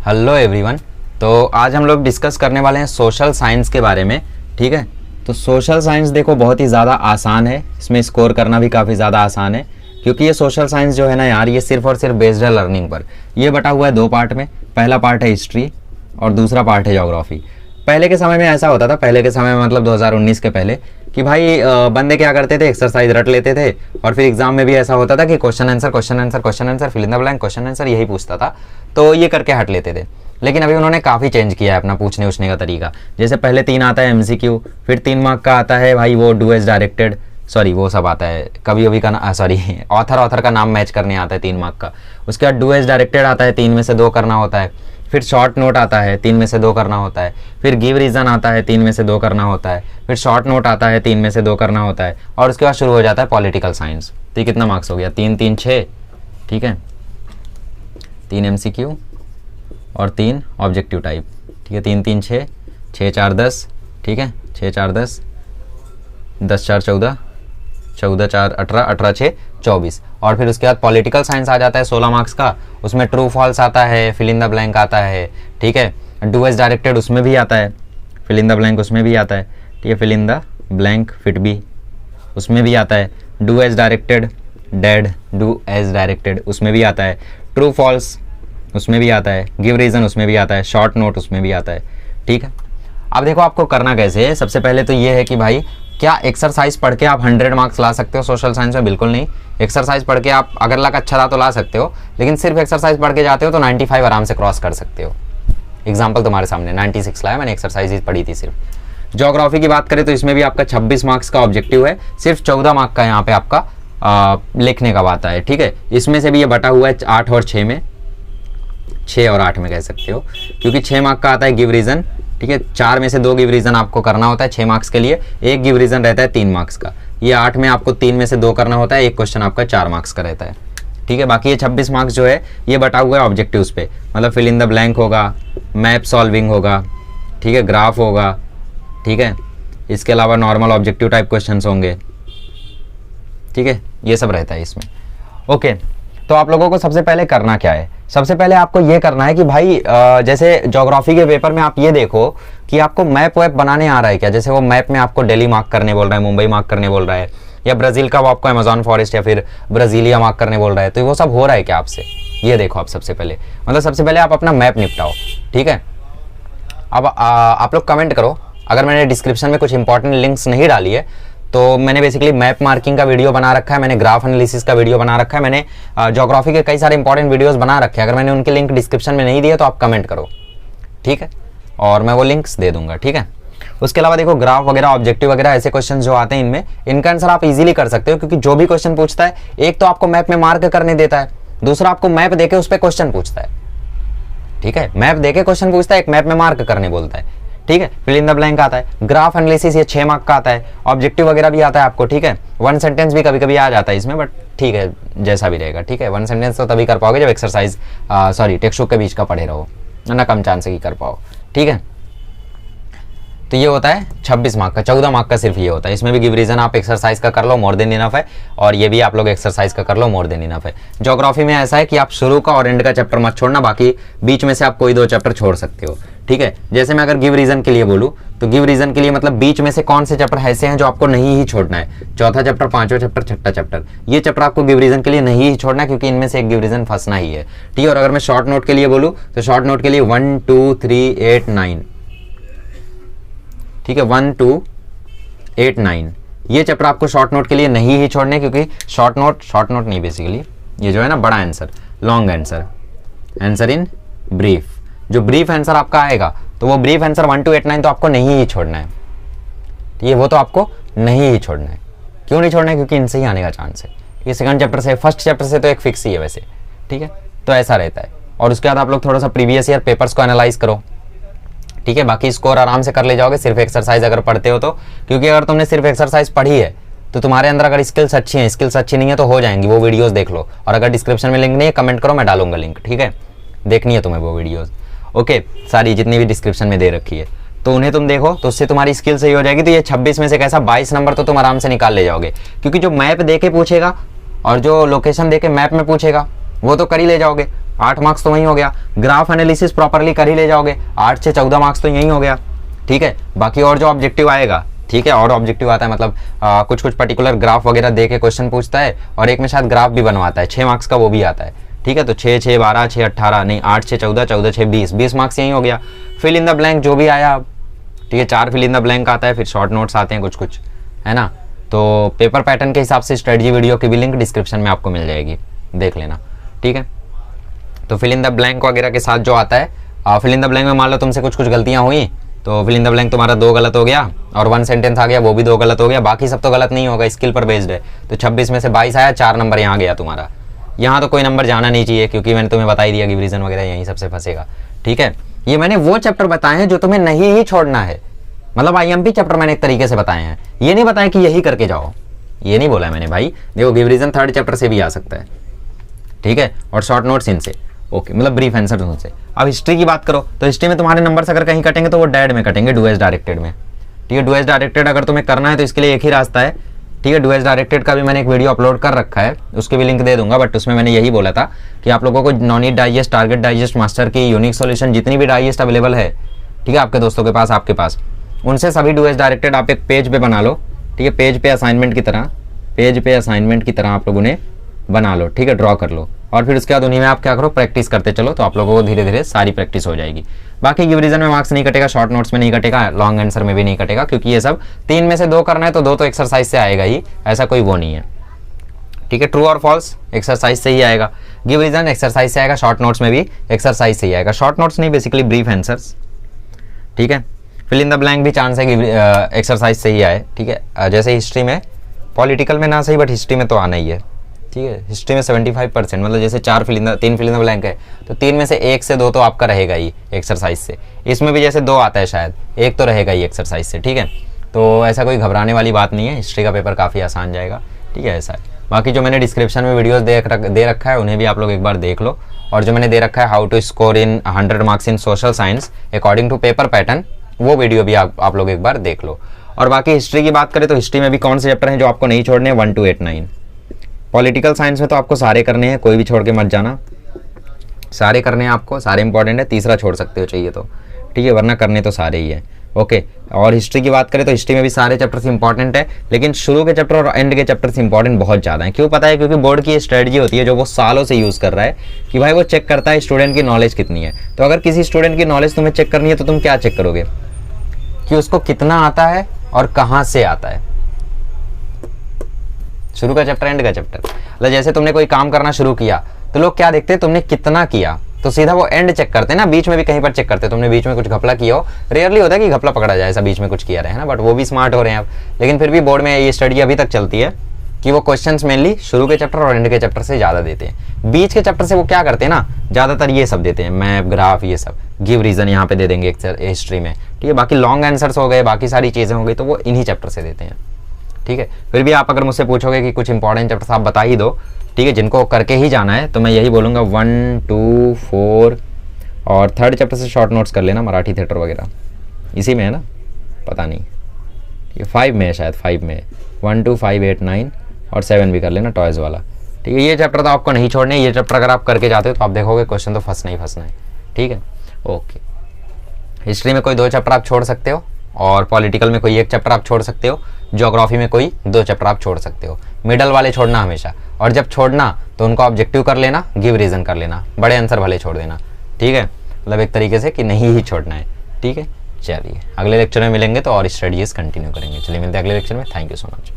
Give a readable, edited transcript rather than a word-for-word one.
Hello everyone. तो आज हम लोग डिस्कस करने वाले हैं सोशल साइंस के बारे में। ठीक है, तो सोशल साइंस देखो बहुत ही ज़्यादा आसान है, इसमें स्कोर करना भी काफ़ी ज़्यादा आसान है, क्योंकि ये सोशल साइंस जो है ना यार, ये सिर्फ और सिर्फ बेस्ड है लर्निंग पर। ये बटा हुआ है दो पार्ट में, पहला पार्ट है हिस्ट्री और दूसरा पार्ट है ज्योग्राफी। पहले के समय में ऐसा होता था, पहले के समय में मतलब 2019 के पहले, कि भाई बंदे क्या करते थे, एक्सरसाइज रट लेते थे और फिर एग्जाम में भी ऐसा होता था कि question answer question answer question answer fill in the blank question answer यही पूछता था, तो ये करके हट लेते थे। लेकिन अभी उन्होंने काफ़ी चेंज किया है अपना पूछने उछने का तरीका। जैसे पहले 3 आता है एमसीक्यू, फिर 3 मार्क का आता है भाई वो डू एज डायरेक्टेड, सॉरी वो सब आता है, कभी अभी का सॉरी ऑथर का नाम मैच करने आता है 3 मार्क का। उसके बाद डू एज डायरेक्टेड आता है, 3 में से 2 करना होता है। फिर शॉर्ट नोट आता है, 3 में से 2 करना होता है। फिर गिव रीज़न आता है, 3 में से 2 करना होता है। फिर शॉर्ट नोट आता है, 3 में से 2 करना होता है। और उसके बाद शुरू हो जाता है पॉलिटिकल साइंस। तो ये कितना मार्क्स हो गया, 3 3 6, ठीक है, 3 एमसीक्यू और 3 ऑब्जेक्टिव टाइप, ठीक है, 3 3 6, 6 4 10, ठीक है, 6 4 10, 10 4 14, 14 4 18, 18 6 24। और फिर उसके बाद पॉलिटिकल साइंस आ जाता है 16 मार्क्स का, उसमें ट्रू फॉल्स आता है, फिल इन द ब्लैंक आता है, ठीक है, डू एज डायरेक्टेड उसमें भी आता है, फिल इन द ब्लैंक उसमें भी आता है, ठीक है, fill in the blank fit be उसमें भी आता है, do as directed dead do as directed उसमें भी आता है, ट्रू फॉल्स उसमें भी आता है, गिव रीज़न उसमें भी आता है, शॉर्ट नोट उसमें भी आता है, ठीक है। अब देखो आपको करना कैसे है। सबसे पहले तो ये है कि भाई क्या एक्सरसाइज पढ़ के आप 100 मार्क्स ला सकते हो सोशल साइंस में? बिल्कुल नहीं। एक्सरसाइज पढ़ के आप अगर लक अच्छा था तो ला सकते हो, लेकिन सिर्फ एक्सरसाइज पढ़ के जाते हो तो 95 आराम से क्रॉस कर सकते हो। एग्जाम्पल तुम्हारे सामने 96 लाया मैंने, एक्सरसाइज पढ़ी थी सिर्फ। ज्योग्राफी की बात करें तो इसमें भी आपका 26 मार्क्स का ऑब्जेक्टिव है, सिर्फ 14 मार्क का यहाँ पे आपका लिखने का बात है, ठीक है। इसमें से भी ये बटा हुआ है 8 और 6 में, 6 और 8 में कह सकते हो, क्योंकि 6 मार्क का आता है गिव रीज़न, ठीक है, 4 में से 2 गिव रीज़न आपको करना होता है 6 मार्क्स के लिए, एक गिव रीज़न रहता है 3 मार्क्स का। ये 8 में आपको 3 में से 2 करना होता है, एक क्वेश्चन आपका 4 मार्क्स का रहता है, ठीक है। बाकी ये 26 मार्क्स जो है ये बटा हुआ है ऑब्जेक्टिव्स पे, मतलब फिल इन द ब्लैंक होगा, मैप सॉल्विंग होगा, ठीक है, ग्राफ होगा, ठीक है, इसके अलावा नॉर्मल ऑब्जेक्टिव टाइप क्वेश्चन होंगे, ठीक है, ये सब रहता है इसमें। ओके, तो आप लोगों को सबसे पहले करना क्या है? सबसे पहले आपको ये करना है कि भाई जैसे ज्योग्राफी के पेपर में आप ये देखो कि आपको मैप वैप बनाने आ रहा है क्या। जैसे वो मैप में आपको दिल्ली मार्क करने बोल रहा है, मुंबई मार्क करने बोल रहा है, या ब्राज़ील का वो आपको अमेजॉन फॉरेस्ट या फिर ब्राज़ीलिया मार्क करने बोल रहा है, तो वो सब हो रहा है क्या आपसे? ये देखो आप सबसे पहले, मतलब सबसे पहले आप अपना मैप निपटाओ, ठीक है। अब आप लोग कमेंट करो, अगर मैंने डिस्क्रिप्शन में कुछ इंपॉर्टेंट लिंक्स नहीं डाली है तो मैंने बेसिकली मैप मार्किंग का वीडियो बना रखा है, मैंने ग्राफ एनालिसिस का वीडियो बना रखा है, मैंने ज्योग्राफी के कई सारे इंपॉर्टेंट वीडियोस बना रखे हैं। अगर मैंने उनके लिंक डिस्क्रिप्शन में नहीं दिए तो आप कमेंट करो, ठीक है, और मैं वो लिंक्स दे दूंगा, ठीक है। उसके अलावा देखो ग्राफ वगैरह ऑब्जेक्टिव वगैरह ऐसे क्वेश्चन जो आते हैं इनमें, इनका आंसर आप इजीली कर सकते हो, क्योंकि जो भी क्वेश्चन पूछता है एक तो आपको मैप में मार्क करने देता है, दूसरा आपको मैप देके उस पर क्वेश्चन पूछता है, ठीक है, मैप देके क्वेश्चन पूछता है, एक मैप में मार्क करने बोलता है, ठीक है। फिल इन द ब्लैंक आता है, ग्राफ एनालिसिस ये 6 मार्क का आता है, ऑब्जेक्टिव वगैरह भी आता है आपको, ठीक है। 1 सेंटेंस भी कभी कभी आ जाता है इसमें, बट ठीक है जैसा भी रहेगा, ठीक है। 1 सेंटेंस तो तभी कर पाओगे जब एक्सरसाइज सॉरी टेक्स्ट बुक के बीच का पढ़े रहो, ना कम चांस है कि कर पाओ, ठीक है। तो ये होता है 26 मार्क का, 14 मार्क का सिर्फ ये होता है। इसमें भी गिव रीजन आप एक्सरसाइज का कर लो, मोर देन इनफ है, और ये भी आप लोग एक्सरसाइज का कर लो, मोर देन इनफ है। ज्योग्राफी में ऐसा है कि आप शुरू का और एंड का चैप्टर मत छोड़ना, बाकी बीच में से आप कोई 2 चैप्टर छोड़ सकते हो, ठीक है। जैसे मैं अगर गिव रीजन के लिए बोलूँ तो गिव रीजन के लिए मतलब बीच में से कौन से चैप्टर ऐसे हैं जो आपको नहीं ही छोड़ना है, चौथा चैप्टर, 5वां चैप्टर, 6ठा चैप्टर, ये चैप्टर आपको गिव रीजन के लिए नहीं ही छोड़ना है, क्योंकि इनमें से एक गिव रीजन फंसना ही है, ठीक है। और अगर मैं शॉर्ट नोट के लिए बोलूँ तो शॉर्ट नोट के लिए 1 2 3 8 9, ठीक है, 1 2 8 9 ये चैप्टर आपको शॉर्ट नोट के लिए नहीं ही छोड़ने, क्योंकि शॉर्ट नोट नहीं, बेसिकली ये जो है ना बड़ा answer, long answer, answer in brief, जो ब्रीफ आंसर आपका आएगा तो वो ब्रीफ आंसर 1 2 8 9 तो आपको नहीं ही छोड़ना है, ठीक है, वो तो आपको नहीं ही छोड़ना है। क्यों नहीं छोड़ना है? क्योंकि इनसे ही आने का चांस है, ये सेकंड चैप्टर से, फर्स्ट चैप्टर से तो एक फिक्स ही है वैसे, ठीक है, तो ऐसा रहता है। और उसके बाद आप लोग थोड़ा सा प्रीवियस ईयर पेपर्स को एनालाइज करो, ठीक है, बाकी स्कोर आराम से कर ले जाओगे सिर्फ एक्सरसाइज अगर पढ़ते हो तो, क्योंकि अगर तुमने सिर्फ एक्सरसाइज पढ़ी है तो तुम्हारे अंदर अगर स्किल्स अच्छी हैं, स्किल्स अच्छी नहीं है तो हो जाएंगी, वो वीडियोस देख लो। और अगर डिस्क्रिप्शन में लिंक नहीं है कमेंट करो, मैं डालूंगा लिंक, ठीक है, देखनी है तुम्हें वो वीडियोस, ओके, सारी जितनी भी डिस्क्रिप्शन में दे रखी है तो उन्हें तुम देखो, तो उससे तुम्हारी स्किल सही हो जाएगी। तो ये 26 में से कैसा 22 नंबर तो तुम आराम से निकाल ले जाओगे, क्योंकि जो मैप दे के पूछेगा और जो लोकेशन दे के मैप में पूछेगा वो तो कर ही ले जाओगे, 8 मार्क्स तो वहीं हो गया। ग्राफ एनालिसिस प्रॉपरली कर ही ले जाओगे, 8 से 14 मार्क्स तो यहीं हो गया, ठीक है। बाकी और जो ऑब्जेक्टिव आएगा, ठीक है, और ऑब्जेक्टिव आता है मतलब कुछ कुछ पर्टिकुलर ग्राफ वगैरह दे के क्वेश्चन पूछता है, और एक में शायद ग्राफ भी बनवाता है, 6 मार्क्स का वो भी आता है, ठीक है। तो 6 6 12 6 18 नहीं 8 6 14 14 6 20 मार्क्स यहीं हो गया। फिल इन द ब्लैंक जो भी आया, ठीक है, 4 फिल इन द ब्लैंक आता है, फिर शॉर्ट नोट्स आते हैं कुछ कुछ, है ना। तो पेपर पैटर्न के हिसाब से स्ट्रेटजी वीडियो की भी लिंक डिस्क्रिप्शन में आपको मिल जाएगी, देख लेना, ठीक है। तो फिल इन द ब्लैंक वगैरह के साथ जो आता है, फिल इन द ब्लैंक में मान लो तुमसे कुछ कुछ गलतियां हुई, तो फिल इन द ब्लैंक तुम्हारा 2 गलत हो गया, और 1 सेंटेंस आ गया वो भी 2 गलत हो गया, बाकी सब तो गलत नहीं होगा, स्किल पर बेस्ड है। तो 26 में से 22 आया, 4 नंबर यहाँ गया तुम्हारा। यहाँ तो कोई नंबर जाना नहीं चाहिए, क्योंकि मैंने तुम्हें बता ही दिया कि रीजन वगैरह यहीं सबसे फंसेगा, ठीक है। ये मैंने वो चैप्टर बताए हैं जो तुम्हें नहीं ही छोड़ना है, मतलब IMP चैप्टर मैंने एक तरीके से बताए हैं, ये नहीं बताया कि यही करके जाओ, ये नहीं बोला मैंने भाई। देखो गिव रीजन 3rd चैप्टर से भी आ सकता है, ठीक है, और शॉर्ट नोट्स इनसे, ओके, मतलब ब्रीफ आंसर उनसे। अब हिस्ट्री की बात करो तो हिस्ट्री में तुम्हारे नंबर्स अगर कहीं कटेंगे तो वो डैड में कटेंगे, डू एज डायरेक्टेड में, ठीक है। डू एज डायरेक्टेड अगर तुम्हें करना है तो इसके लिए एक ही रास्ता है, ठीक है। डू एज डायरेक्टेड का भी मैंने एक वीडियो अपलोड कर रखा है, उसकी भी लिंक दे दूंगा, बट उसमें मैंने यही बोला था कि आप लोगों को नॉनीट डाइजेस्ट, टारगेट डाइजेस्ट, मास्टर की यूनिक सॉल्यूशन, जितनी भी डाइजेस्ट अवेलेबल है, ठीक है, आपके दोस्तों के पास, आपके पास, उनसे सभी डू एज डायरेक्टेड आप एक पेज पे बना लो, ठीक है। पेज पे असाइनमेंट की तरह आप लोगों ने बना लो, ठीक है, ड्रॉ कर लो, और फिर उसके बाद उन्हीं में आप क्या करो, प्रैक्टिस करते चलो, तो आप लोगों को धीरे धीरे सारी प्रैक्टिस हो जाएगी। बाकी गिव रीजन में मार्क्स नहीं कटेगा, शॉर्ट नोट्स में नहीं कटेगा, लॉन्ग आंसर में भी नहीं कटेगा, क्योंकि ये सब 3 में से 2 करना है तो 2 तो एक्सरसाइज से आएगा ही, ऐसा कोई वो नहीं है, ठीक है। ट्रू और फॉल्स एक्सरसाइज से ही आएगा, गिव रीजन एक्सरसाइज से आएगा, शॉर्ट नोट्स में भी एक्सरसाइज से ही आएगा, शॉर्ट नोट्स नहीं बेसिकली ब्रीफ आंसर्स, ठीक है। फिल इन द ब्लैंक भी चांस है कि एक्सरसाइज से ही आए, ठीक है। जैसे हिस्ट्री में, पॉलिटिकल में ना सही, बट हिस्ट्री में तो आना ही है, ठीक है। हिस्ट्री में 75%, मतलब जैसे 3 फिल इन द ब्लैंक है तो 3 में से 1 से 2 तो आपका रहेगा ही एक्सरसाइज से। इसमें भी जैसे 2 आता है शायद, 1 तो रहेगा ही एक्सरसाइज से, ठीक है। तो ऐसा कोई घबराने वाली बात नहीं है, हिस्ट्री का पेपर काफ़ी आसान जाएगा, ठीक है, ऐसा है। बाकी जो मैंने डिस्क्रिप्शन में वीडियोस दे रखा है उन्हें भी आप लोग एक बार देख लो, और जो मैंने दे रखा है how to score in 100 marks in social science according to paper pattern, वो वीडियो भी आप लोग एक बार देख लो। और बाकी हिस्ट्री की बात करें तो हिस्ट्री में भी कौन से चैप्टर हैं जो आपको नहीं छोड़ने हैं, 1 to 8 9। पॉलिटिकल साइंस में तो आपको सारे करने हैं, कोई भी छोड़ के मत जाना, सारे करने हैं आपको, सारे इंपॉर्टेंट है, तीसरा छोड़ सकते हो चाहिए तो, ठीक है, वरना करने तो सारे ही है, ओके। और हिस्ट्री की बात करें तो हिस्ट्री में भी सारे चैप्टर्स इंपॉर्टेंट है, लेकिन शुरू के चैप्टर और एंड के चैप्टर्स इंपॉर्टेंट बहुत ज़्यादा है। क्यों पता है? क्योंकि बोर्ड की स्ट्रेटजी होती है जो वो सालों से यूज़ कर रहा है कि भाई वो चेक करता है स्टूडेंट की नॉलेज कितनी है। तो अगर किसी स्टूडेंट की नॉलेज तुम्हें चेक करनी है तो तुम क्या चेक करोगे कि उसको कितना आता है और कहाँ से आता है। शुरू का चैप्टर एंड का चैप्टर, मतलब जैसे तुमने कोई काम करना शुरू किया तो लोग क्या देखते हैं, तुमने कितना किया, तो सीधा वो एंड चेक करते हैं ना, बीच में भी कहीं पर चेक करते हैं। तुमने बीच में कुछ घपला किया हो, रेयरली होता है कि घपला पकड़ा जाए, ऐसा बीच में कुछ किया रहे है ना, बट वो भी स्मार्ट हो रहे हैं अब। लेकिन फिर भी बोर्ड में ये स्टडी अभी तक चलती है कि वो क्वेश्चंस मेनली शुरू के चैप्टर और एंड के चैप्टर से ज़्यादा देते हैं। बीच के चैप्टर से वो क्या करते हैं ना, ज़्यादातर ये सब देते हैं, मैप, ग्राफ, ये सब, गिव रीजन यहाँ पे दे देंगे हिस्ट्री में, ठीक है। बाकी लॉन्ग आंसर्स हो गए, बाकी सारी चीज़ें हो गई, तो वो इन्हीं चैप्टर से देते हैं, ठीक है। फिर भी आप अगर मुझसे पूछोगे कि कुछ इंपॉर्टेंट चैप्टर्स आप बता ही दो, ठीक है, जिनको करके ही जाना है, तो मैं यही बोलूँगा 1, 2, 4 और 3rd चैप्टर से शॉर्ट नोट्स कर लेना, मराठी थिएटर वगैरह इसी में है ना, पता नहीं, ठीक है, 5 में है शायद, 5 में 1, 2, 5, 8, 9 और 7 भी कर लेना, टॉयज़ वाला, ठीक है। ये चैप्टर तो आपको नहीं छोड़ने, ये चैप्टर अगर आप करके जाते हो तो आप देखोगे क्वेश्चन तो फंसना ही फंसना है, ठीक है, ओके। हिस्ट्री में कोई 2 चैप्टर आप छोड़ सकते हो, और पॉलिटिकल में कोई 1 चैप्टर आप छोड़ सकते हो, ज्योग्राफी में कोई 2 चैप्टर आप छोड़ सकते हो। मिडल वाले छोड़ना हमेशा, और जब छोड़ना तो उनको ऑब्जेक्टिव कर लेना, गिव रीजन कर लेना, बड़े आंसर भले छोड़ देना, ठीक है, मतलब एक तरीके से कि नहीं ही छोड़ना है, ठीक है। चलिए अगले लेक्चर में मिलेंगे तो और स्टडीज कंटिन्यू करेंगे। चलिए मिलते हैं अगले लेक्चर में, थैंक यू सो मच।